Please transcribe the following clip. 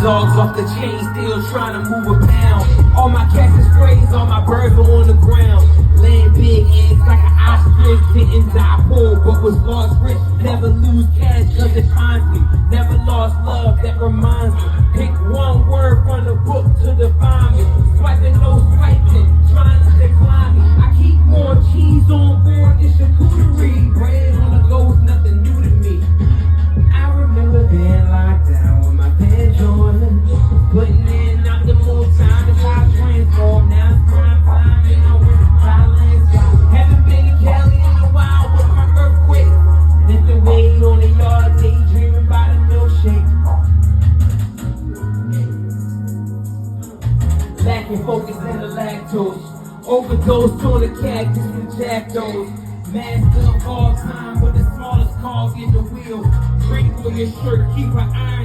Dogs off the chain, still trying to move a pound. All my cats is sprays, all my birds are on the ground. Laying big eggs like an ostrich, didn't die poor, but was lost rich. Never lose cash cause it finds me. Never lost love, that reminds me. Pick one word from the book to define me. Swiping, no swiping, trying to decline me. I keep more cheese on board than charcuterie. Bread on the go is nothing new to me. I remember being locked down with my bed Jordan, putting in optimal time to life transform. Now it's prime time and I went to violence. Haven't been to Cali in a while with my earthquake. Lifting weight on the yard, daydreaming about a milkshake. Lacking focus and the lactose. Overdose on the cactus and jackdaws. Master of all time, but the smallest cog in the wheel. Drink on your shirt, keep an eye